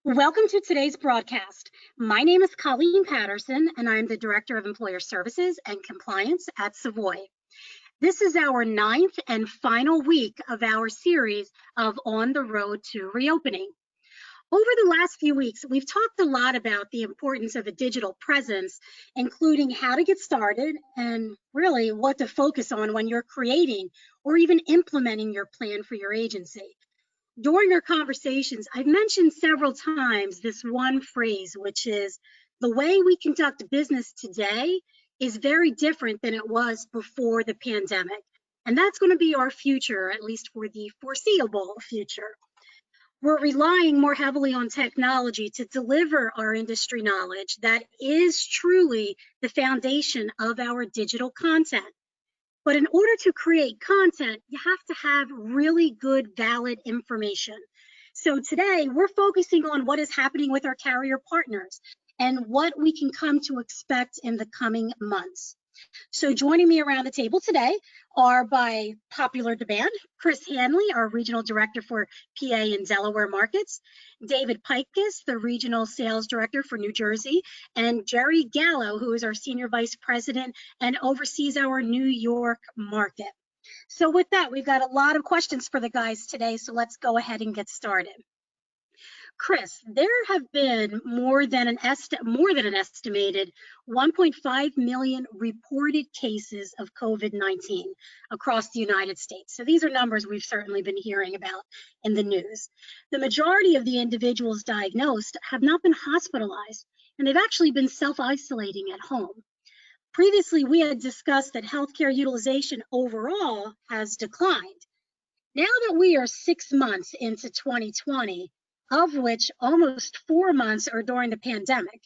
Welcome to today's broadcast. My name is Colleen Patterson, and I'm the Director of Employer Services and Compliance at Savoy. This is our ninth and final week of our series of On the Road to Reopening. Over the last few weeks, we've talked a lot about the importance of a digital presence, including how to get started and really what to focus on when you're creating or even implementing your plan for your agency. During our conversations, I've mentioned several times this one phrase, which is the way we conduct business today is very different than it was before the pandemic. And that's going to be our future, at least for the foreseeable future. We're relying more heavily on technology to deliver our industry knowledge that is truly the foundation of our digital content. But in order to create content, you have to have really good, valid information. So today, we're focusing on what is happening with our carrier partners and what we can come to expect in the coming months. So joining me around the table today are, by popular demand, Chris Hanley, our Regional Director for PA and Delaware markets, David Pikus, the Regional Sales Director for New Jersey, and Jerry Gallo, who is our Senior Vice President and oversees our New York market. So with that, we've got a lot of questions for the guys today, so let's go ahead and get started. Chris, there have been more than an estimated 1.5 million reported cases of COVID-19 across the United States. So these are numbers we've certainly been hearing about in the news. The majority of the individuals diagnosed have not been hospitalized, and they've actually been self-isolating at home. Previously, we had discussed that healthcare utilization overall has declined. Now that we are 6 months into 2020, of which almost 4 months are during the pandemic,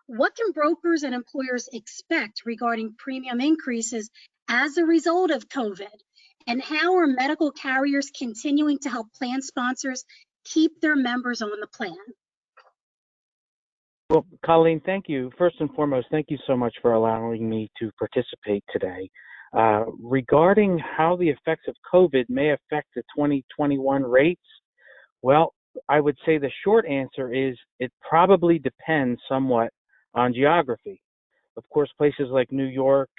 what can brokers and employers expect regarding premium increases as a result of COVID? And how are medical carriers continuing to help plan sponsors keep their members on the plan? Well, Colleen, thank you. First and foremost, thank you so much for allowing me to participate today. Regarding how the effects of COVID may affect the 2021 rates, well, I would say the short answer is it probably depends somewhat on geography. Of course, places like New York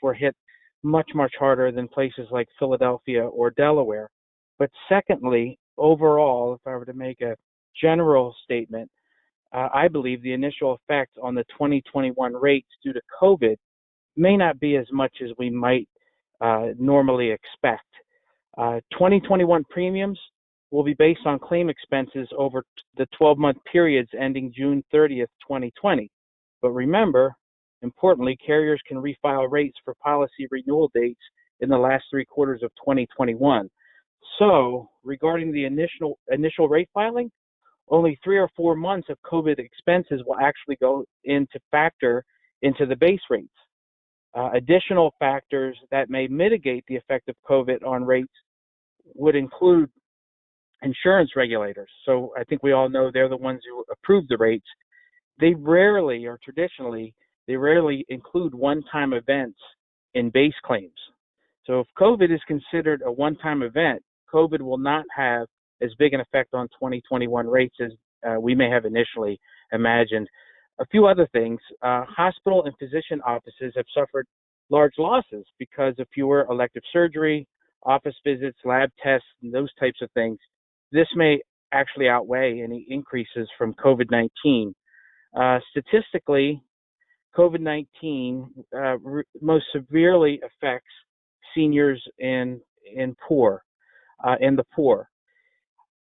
were hit much harder than places like Philadelphia or Delaware. But secondly, overall, if I were to make a general statement, I believe the initial effect on the 2021 rates due to COVID may not be as much as we might normally expect. 2021 premiums will be based on claim expenses over the 12-month periods ending June 30th, 2020. But remember, importantly, carriers can refile rates for policy renewal dates in the last 3 quarters of 2021. So, regarding the initial rate filing, only 3 or 4 months of COVID expenses will actually go into factor into the base rates. Additional factors that may mitigate the effect of COVID on rates would include insurance regulators. So I think we all know they're the ones who approve the rates. They rarely include one-time events in base claims. So if COVID is considered a one-time event, COVID will not have as big an effect on 2021 rates as we may have initially imagined. A few other things, hospital and physician offices have suffered large losses because of fewer elective surgery, office visits, lab tests, and those types of things. This may actually outweigh any increases from COVID-19. Statistically, COVID-19 most severely affects seniors and the poor.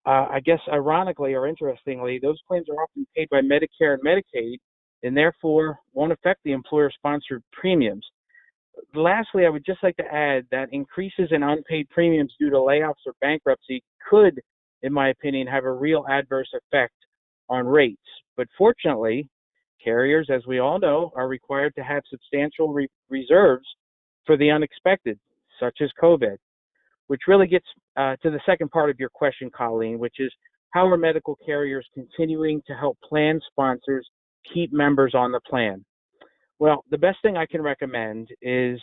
I guess ironically or interestingly, those claims are often paid by Medicare and Medicaid and therefore won't affect the employer-sponsored premiums. Lastly, I would just like to add that increases in unpaid premiums due to layoffs or bankruptcy could, in my opinion, have a real adverse effect on rates. But fortunately, carriers, as we all know, are required to have substantial reserves for the unexpected, such as COVID, which really gets to the second part of your question, Colleen, which is how are medical carriers continuing to help plan sponsors keep members on the plan? Well, the best thing I can recommend is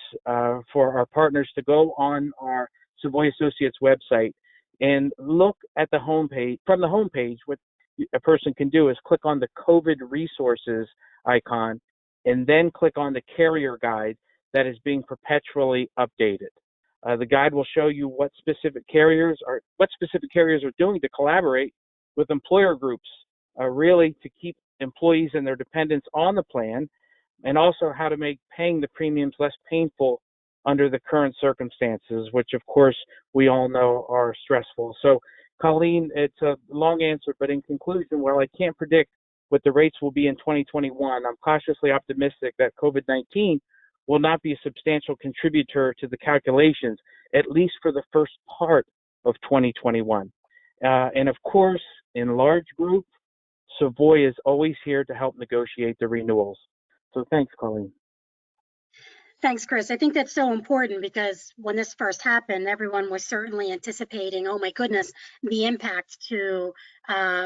for our partners to go on our Savoy Associates website and look at the homepage. From the homepage, what a person can do is click on the COVID resources icon and then click on the carrier guide that is being perpetually updated. The guide will show you what specific carriers are doing to collaborate with employer groups, really to keep employees and their dependents on the plan, and also how to make paying the premiums less painful under the current circumstances, which of course we all know are stressful. So, Colleen, it's a long answer, but in conclusion, while I can't predict what the rates will be in 2021, I'm cautiously optimistic that COVID-19 will not be a substantial contributor to the calculations, at least for the first part of 2021. And of course, in large group, Savoy is always here to help negotiate the renewals. So thanks, Colleen. Thanks, Chris. I think that's so important because when this first happened, everyone was certainly anticipating, oh my goodness, the impact to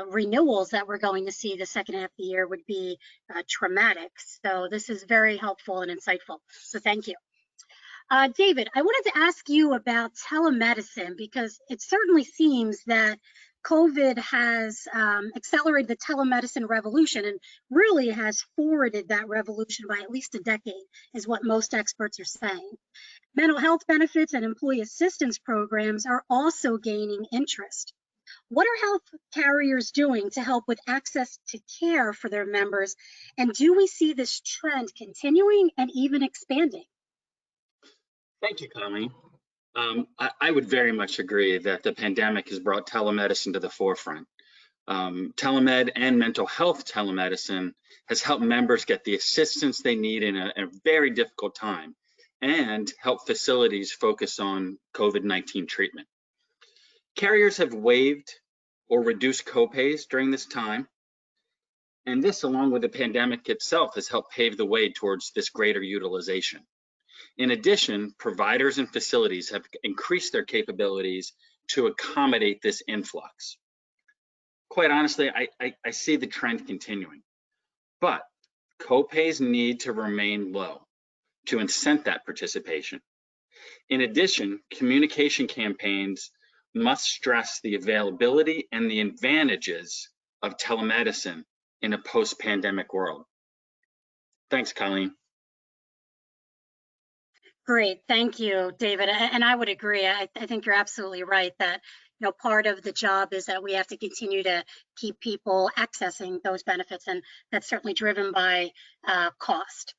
renewals that we're going to see the second half of the year would be traumatic. So this is very helpful and insightful. So thank you. David, I wanted to ask you about telemedicine because it certainly seems that COVID has accelerated the telemedicine revolution and really has forwarded that revolution by at least a decade, is what most experts are saying. Mental health benefits and employee assistance programs are also gaining interest. What are health carriers doing to help with access to care for their members? And do we see this trend continuing and even expanding? Thank you, Colleen. I would very much agree that the pandemic has brought telemedicine to the forefront. Telemed and mental health telemedicine has helped members get the assistance they need in a very difficult time and help facilities focus on COVID-19 treatment. Carriers have waived or reduced copays during this time, and this, along with the pandemic itself, has helped pave the way towards this greater utilization. In addition, providers and facilities have increased their capabilities to accommodate this influx. Quite honestly, I see the trend continuing, but copays need to remain low to incent that participation. In addition, communication campaigns must stress the availability and the advantages of telemedicine in a post-pandemic world. Thanks, Colleen. Great, thank you, David. And I would agree. I think you're absolutely right that part of the job is that we have to continue to keep people accessing those benefits, and that's certainly driven by cost.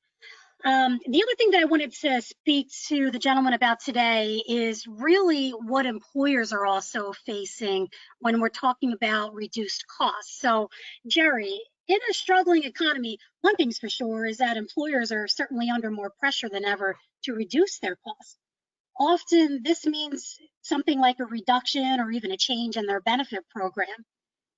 The other thing that I wanted to speak to the gentleman about today is really what employers are also facing when we're talking about reduced costs. So, Jerry, in a struggling economy, one thing's for sure is that employers are certainly under more pressure than ever to reduce their costs. Often this means something like a reduction or even a change in their benefit program.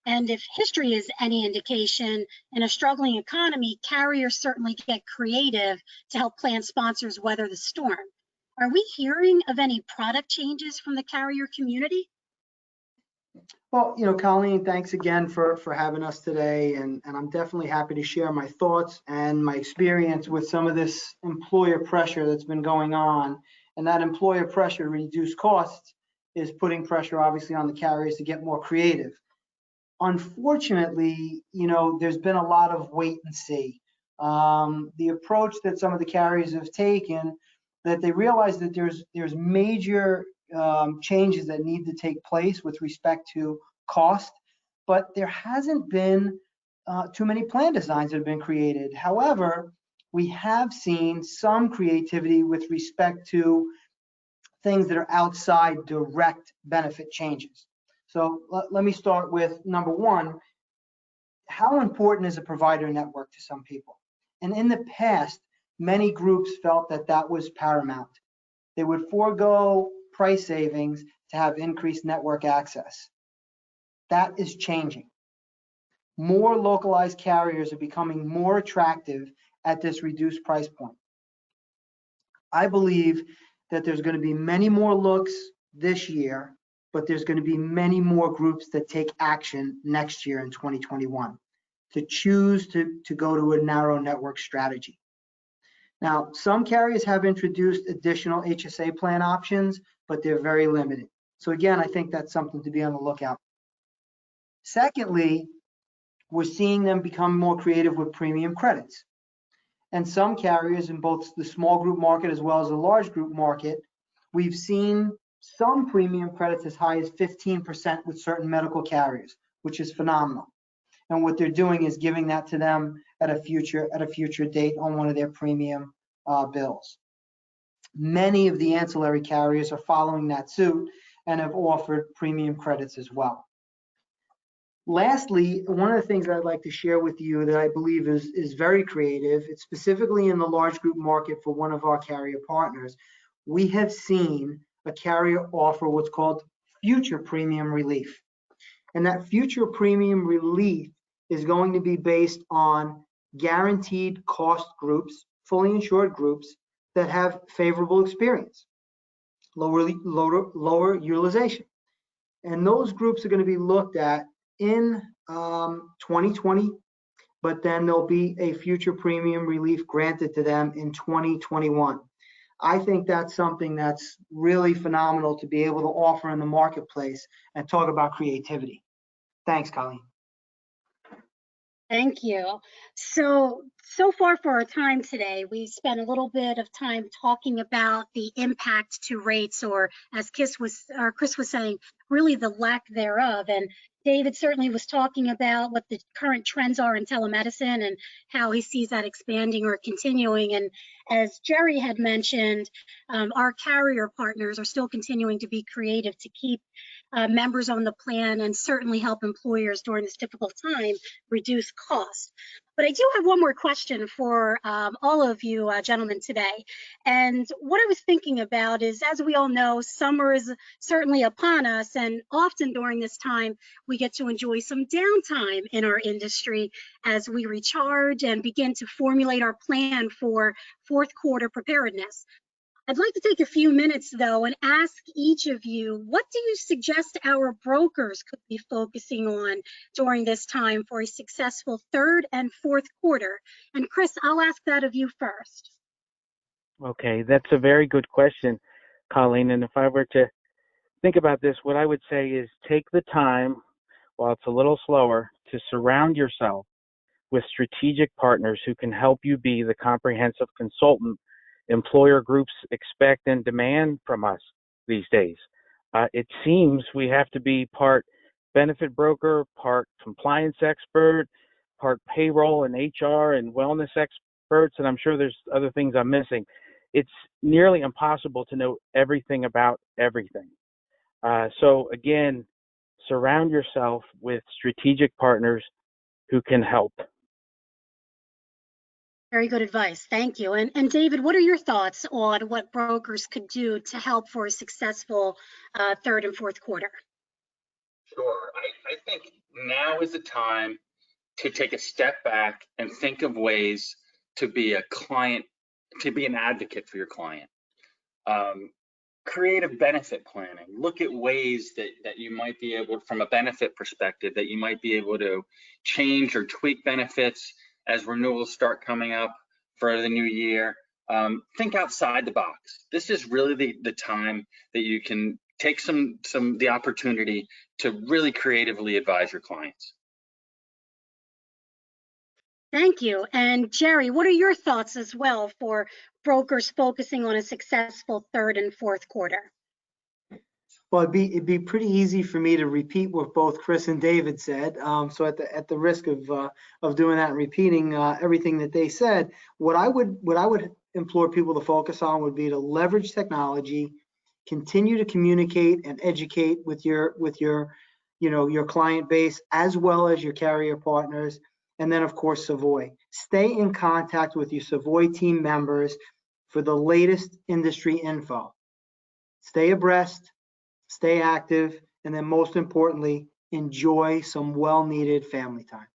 And if history is any indication, in a struggling economy, carriers certainly get creative to help plan sponsors weather the storm. Are we hearing of any product changes from the carrier community? Well, Colleen, thanks again for having us today. And I'm definitely happy to share my thoughts and my experience with some of this employer pressure that's been going on. And that employer pressure to reduce costs is putting pressure, obviously, on the carriers to get more creative. Unfortunately, there's been a lot of wait and see. The approach that some of the carriers have taken, that they realize that there's major changes that need to take place with respect to cost, but there hasn't been too many plan designs that have been created. However, we have seen some creativity with respect to things that are outside direct benefit changes. So let me start with number one. How important is a provider network to some people? And in the past, many groups felt that that was paramount. They would forego price savings to have increased network access. That is changing. More localized carriers are becoming more attractive at this reduced price point. I believe that there's going to be many more looks this year, but there's going to be many more groups that take action next year in 2021 to choose to go to a narrow network strategy. Now, some carriers have introduced additional HSA plan options, but they're very limited. So again, I think that's something to be on the lookout. Secondly, we're seeing them become more creative with premium credits. And some carriers in both the small group market as well as the large group market, we've seen some premium credits as high as 15% with certain medical carriers, which is phenomenal. And what they're doing is giving that to them at a future date on one of their premium bills. Many of the ancillary carriers are following that suit and have offered premium credits as well. Lastly, one of the things I'd like to share with you that I believe is very creative, it's specifically in the large group market for one of our carrier partners. We have seen a carrier offer what's called future premium relief. And that future premium relief is going to be based on guaranteed cost groups, fully insured groups that have favorable experience, lower utilization. And those groups are going to be looked at in 2020, but then there'll be a future premium relief granted to them in 2021. I think that's something that's really phenomenal to be able to offer in the marketplace and talk about creativity. Thanks, Colleen. Thank you. So far for our time today, we spent a little bit of time talking about the impact to rates, or as Chris was saying, really the lack thereof. And David certainly was talking about what the current trends are in telemedicine and how he sees that expanding or continuing. And as Jerry had mentioned, our carrier partners are still continuing to be creative to keep members on the plan and certainly help employers during this difficult time reduce costs. But I do have one more question for all of you gentlemen today. And what I was thinking about is, as we all know, summer is certainly upon us, and often during this time, we get to enjoy some downtime in our industry as we recharge and begin to formulate our plan for fourth quarter preparedness. I'd like to take a few minutes, though, and ask each of you, what do you suggest our brokers could be focusing on during this time for a successful third and fourth quarter? And Chris, I'll ask that of you first. Okay, that's a very good question, Colleen. And if I were to think about this, what I would say is take the time, while it's a little slower, to surround yourself with strategic partners who can help you be the comprehensive consultant employer groups expect and demand from us these days. It seems we have to be part benefit broker, part compliance expert, part payroll and HR and wellness experts, and I'm sure there's other things I'm missing. It's nearly impossible to know everything about everything. So again, surround yourself with strategic partners who can help. Very good advice. Thank you. And David, what are your thoughts on what brokers could do to help for a successful third and fourth quarter? Sure. I think now is the time to take a step back and think of ways to be a client, to be an advocate for your client. Creative benefit planning. Look at ways that you might be able, from a benefit perspective, that you might be able to change or tweak benefits as renewals start coming up for the new year. Think outside the box. This is really the time that you can take the opportunity to really creatively advise your clients. Thank you. And Jerry, what are your thoughts as well for brokers focusing on a successful third and fourth quarter? Well, it'd be pretty easy for me to repeat what both Chris and David said. So at the risk of doing that and repeating everything that they said, what I would implore people to focus on would be to leverage technology, continue to communicate and educate with your client base as well as your carrier partners, and then of course Savoy. Stay in contact with your Savoy team members for the latest industry info. Stay abreast. Stay active, and then most importantly, enjoy some well-needed family time.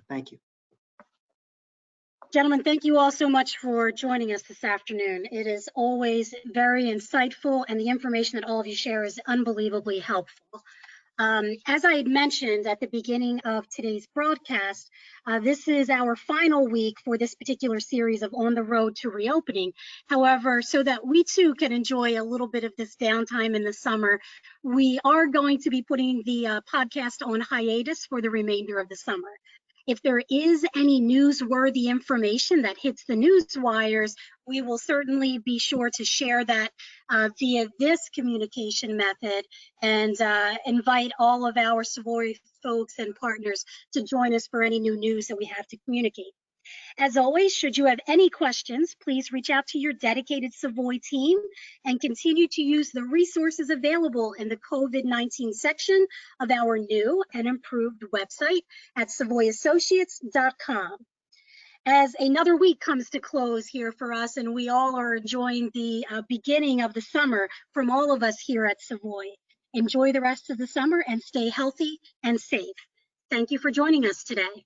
Thank you. Gentlemen, thank you all so much for joining us this afternoon. It is always very insightful, and the information that all of you share is unbelievably helpful. As I had mentioned at the beginning of today's broadcast, this is our final week for this particular series of On the Road to Reopening. However, so that we too can enjoy a little bit of this downtime in the summer, we are going to be putting the podcast on hiatus for the remainder of the summer. If there is any newsworthy information that hits the news wires, we will certainly be sure to share that via this communication method and invite all of our Savoy folks and partners to join us for any new news that we have to communicate. As always, should you have any questions, please reach out to your dedicated Savoy team and continue to use the resources available in the COVID-19 section of our new and improved website at savoyassociates.com. As another week comes to close here for us, and we all are enjoying the beginning of the summer from all of us here at Savoy. Enjoy the rest of the summer and stay healthy and safe. Thank you for joining us today.